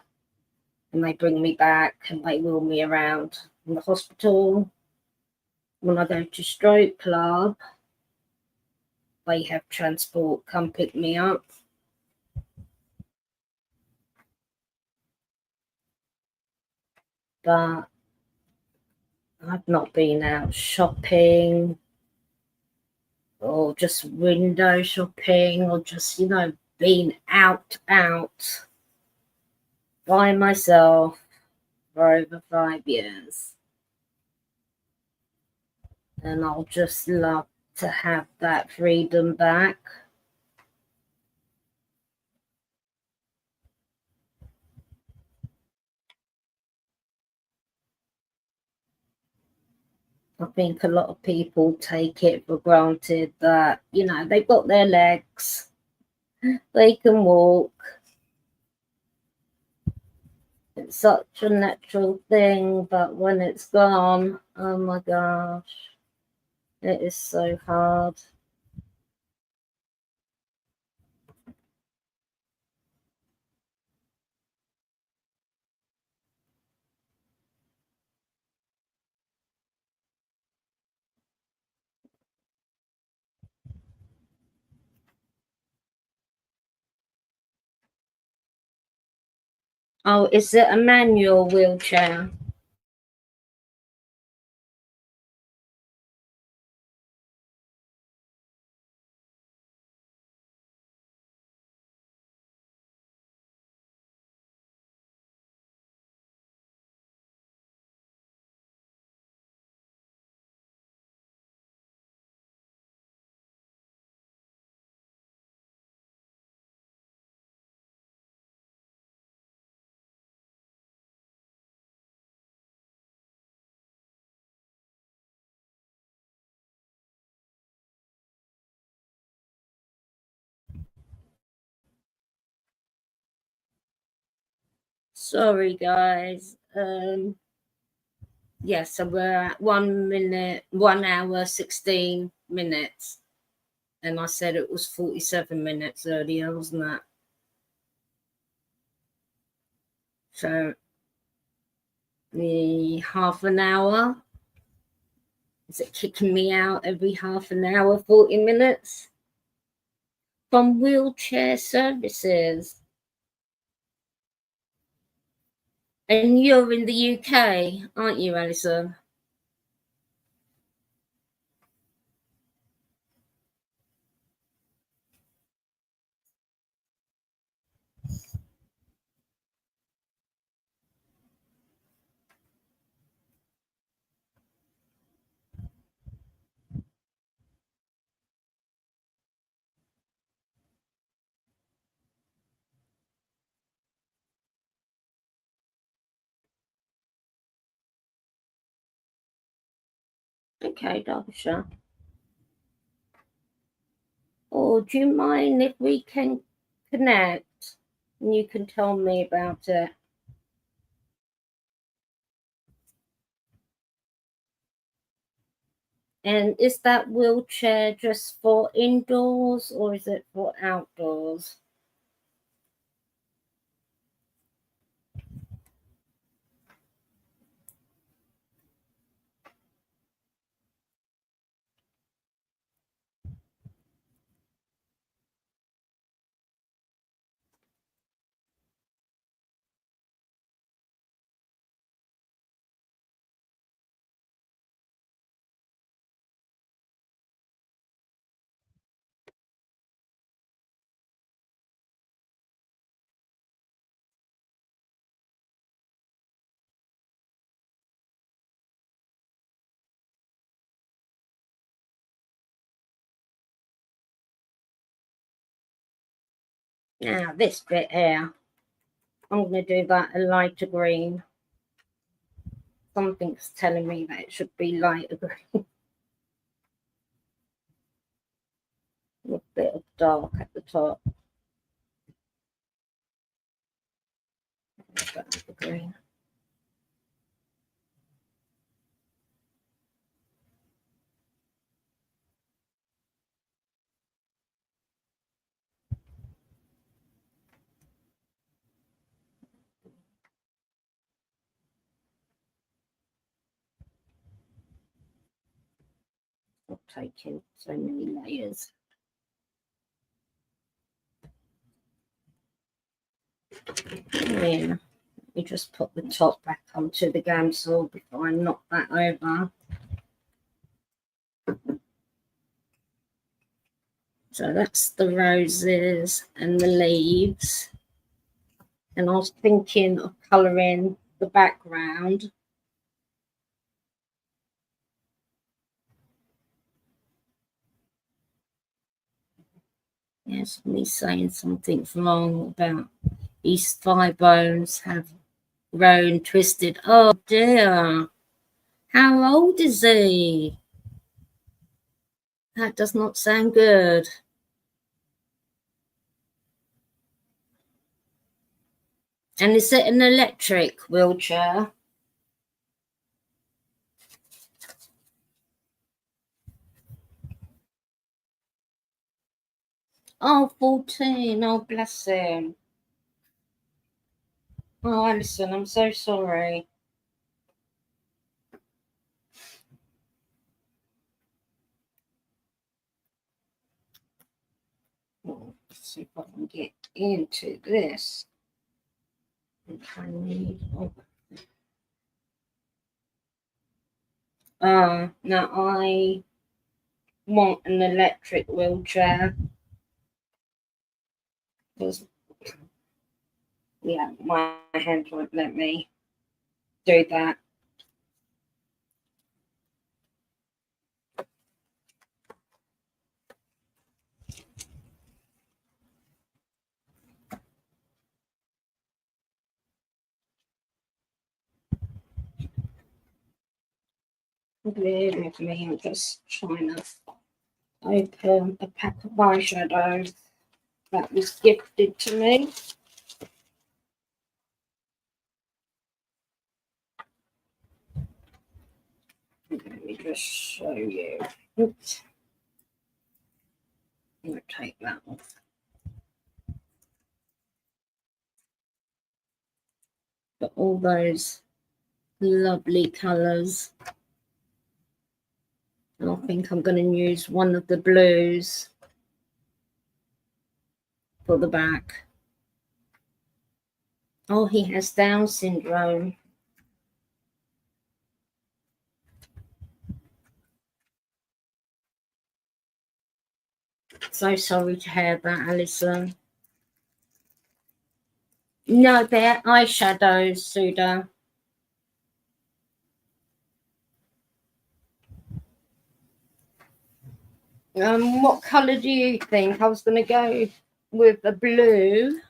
and they bring me back, and they wheel me around in the hospital. When I go to stroke club, they have transport come pick me up. But I've not been out shopping or just window shopping or just, being out by myself for over 5 years. And I'll just love to have that freedom back. I think a lot of people take it for granted that, they've got their legs, they can walk. It's such a natural thing, but when it's gone, oh my gosh, it is so hard. Oh, is it a manual wheelchair? Sorry, guys. Yeah, so we're at 1 hour, 16 minutes. And I said it was 47 minutes earlier, wasn't it? So the half an hour, is it kicking me out every half an hour, 40 minutes? From wheelchair services. And you're in the UK, aren't you, Alison? Okay, Derbyshire. Or do you mind if we can connect and you can tell me about it? And is that wheelchair just for indoors or is it for outdoors? Now this bit here, I'm going to do that a lighter green. Something's telling me that it should be lighter green. A bit of dark at the top. The green. Not taking so many layers. Yeah. You just put the top back onto the Gamsol before I knock that over. So that's the roses and the leaves. And I was thinking of colouring the background. Yes, me saying something's wrong about these thigh bones have grown twisted. Oh dear. How old is he? That does not sound good. And is it an electric wheelchair? Oh, 14. Oh, bless him. Oh, Alison, I'm so sorry. Let's see if I can get into this. I need. Now I want an electric wheelchair because, yeah, my hand won't let me do that. Bear with me, I'm just trying to open a pack of eyeshadows that was gifted to me. Let me just show you. Oops. I'm going to take that off. But all those lovely colours. And I think I'm going to use one of the blues for the back. Oh, he has Down syndrome. So sorry to hear that, Alison. No, they're eyeshadows, Suda. What colour do you think? I was going to go with a blue.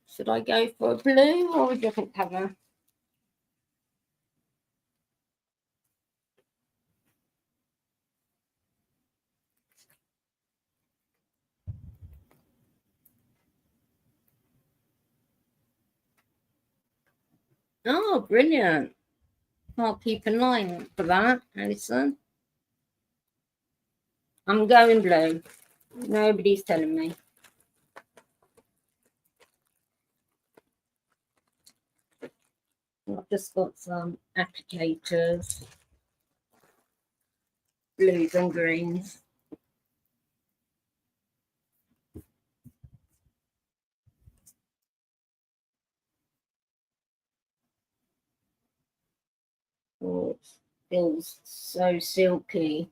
Should I go for a blue or a different colour? Oh, brilliant. I'll keep an eye out for that, Alison. I'm going blue. Nobody's telling me. I've just got some applicators, blues and greens. Oh, it feels so silky.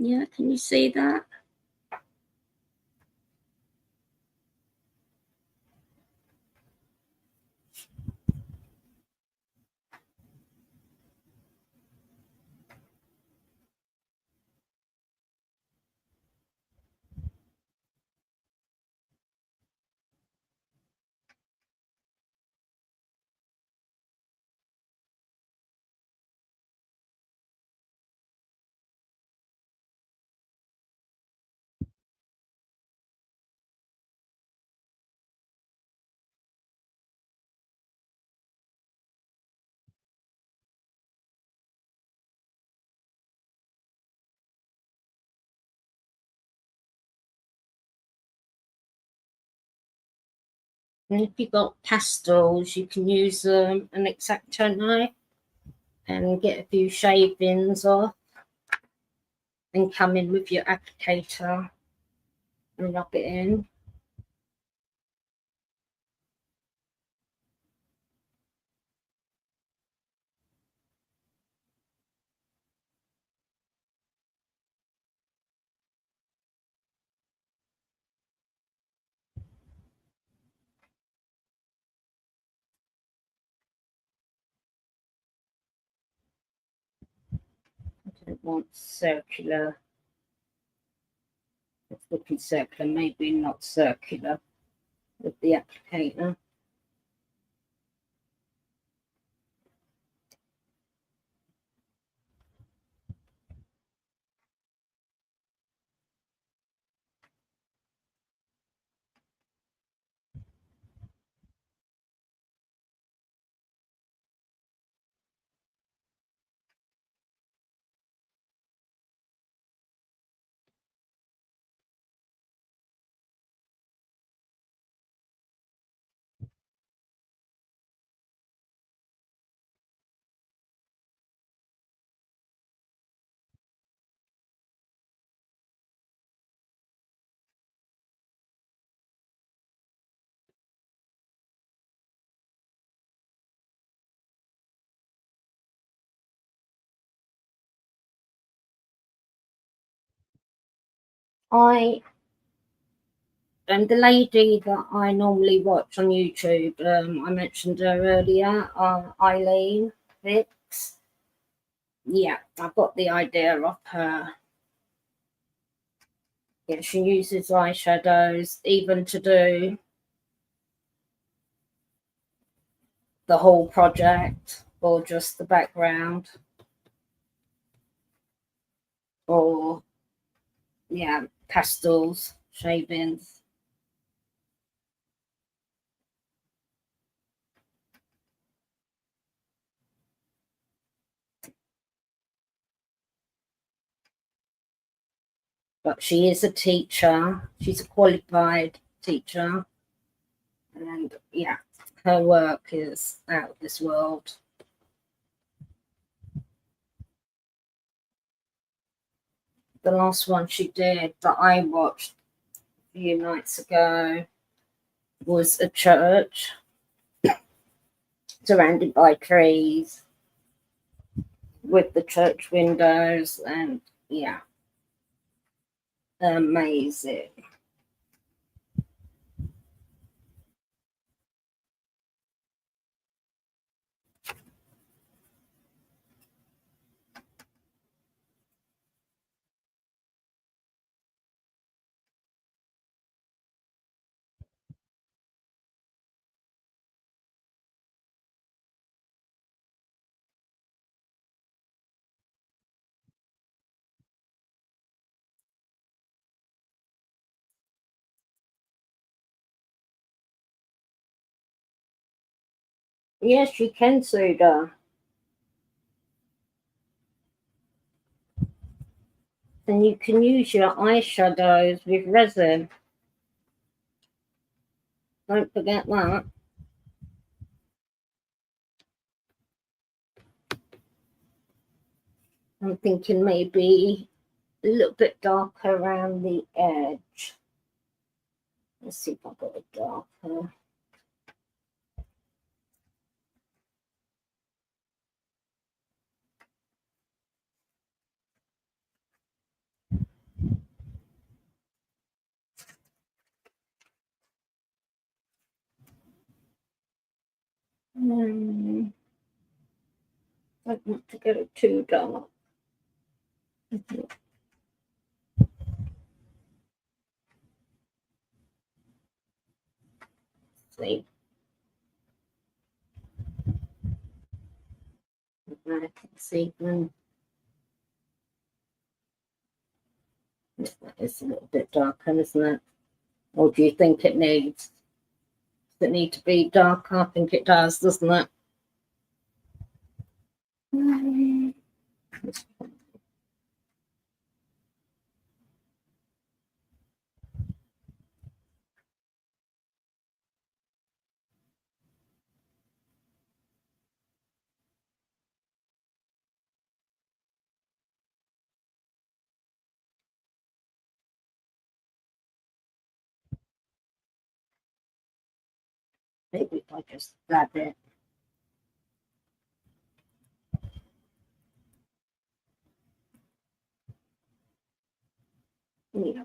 Yeah, can you see that? And if you've got pastels, you can use an X-Acto knife and get a few shavings off and come in with your applicator and rub it in. I don't want circular. It's looking circular, maybe not circular with the applicator. The lady that I normally watch on YouTube, I mentioned her earlier, Eileen Vicks. Yeah, I got the idea of her. Yeah, she uses eyeshadows even to do the whole project or just the background or, yeah, pastels, shavings. But she is a teacher. She's a qualified teacher. And yeah, her work is out of this world. The last one she did that I watched a few nights ago was a church surrounded by trees with the church windows, and yeah, amazing. Yes, you can, Suda. And you can use your eyeshadows with resin. Don't forget that. I'm thinking maybe a little bit darker around the edge. Let's see if I've got it darker. don't want to get it too dark. See. I can see them. It's a little bit darker, isn't it? Or do you think it needs? Does it need to be darker? I think it does, doesn't it? Maybe if I just grab it. Yeah.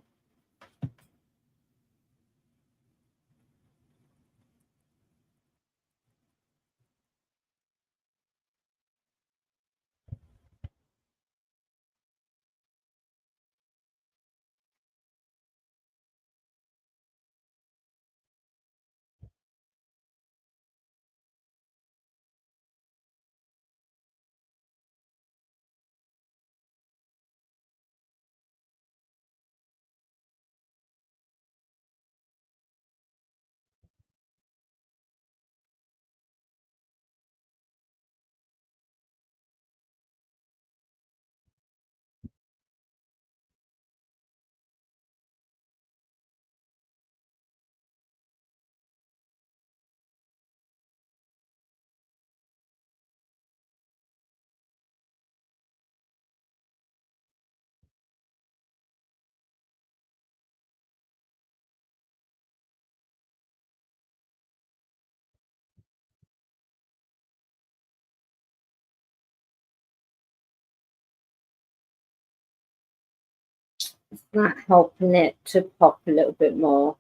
Is that helping it to pop a little bit more?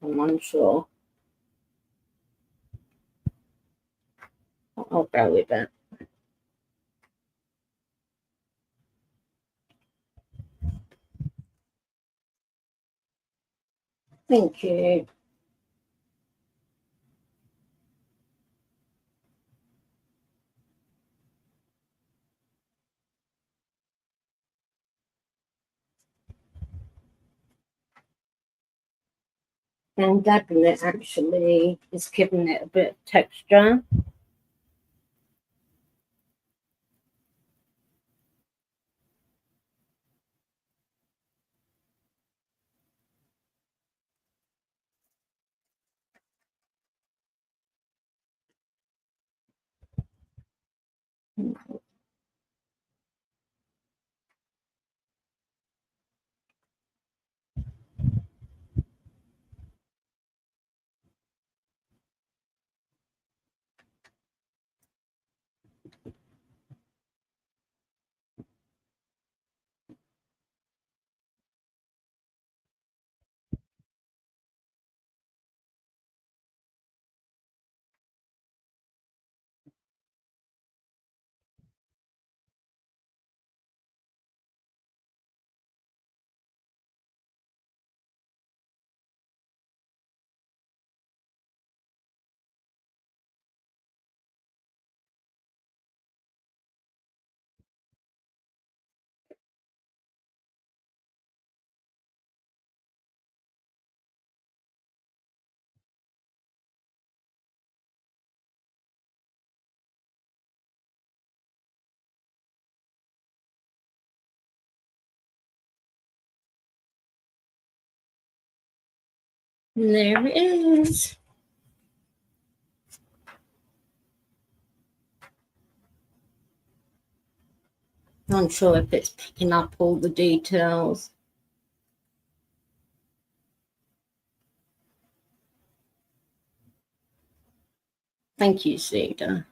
I'm unsure. I'll go with it. Thank you. And dabbing it actually is giving it a bit of texture. And there it is. Not sure if it's picking up all the details. Thank you, Cedar.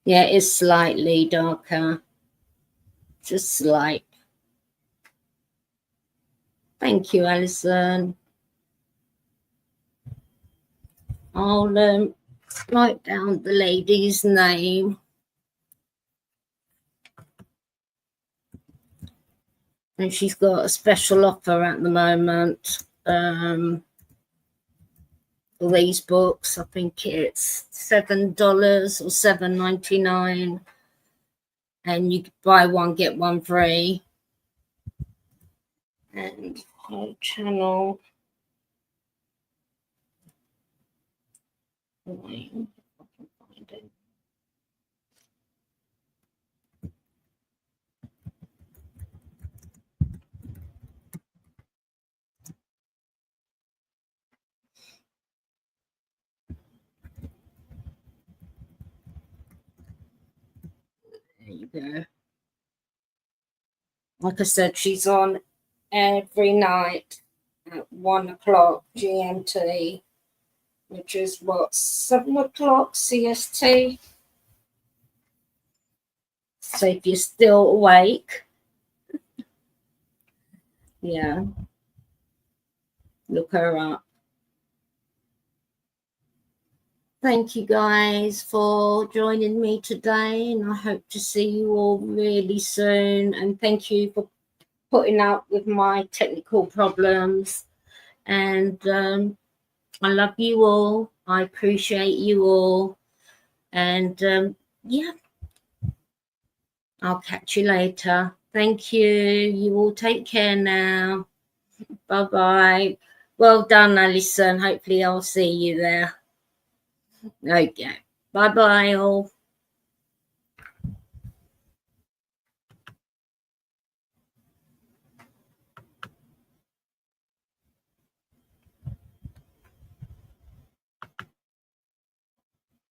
Yeah, it is slightly darker. Just slight. Thank you, Alison. I'll write down the lady's name. And she's got a special offer at the moment. These books, I think it's $7 or $7.99, and you could buy one get one free. And her channel, wait, if I can find it. There you go. Like I said, she's on every night at 1 o'clock GMT, which is what, 7 o'clock CST. So if you're still awake, yeah, look her up. Thank you guys for joining me today, and I hope to see you all really soon. And thank you for putting up with my technical problems. And I love you all. I appreciate you all. And yeah, I'll catch you later. Thank you. You all take care now. Bye-bye. Well done, Alison. Hopefully I'll see you there. Okay. Bye-bye all.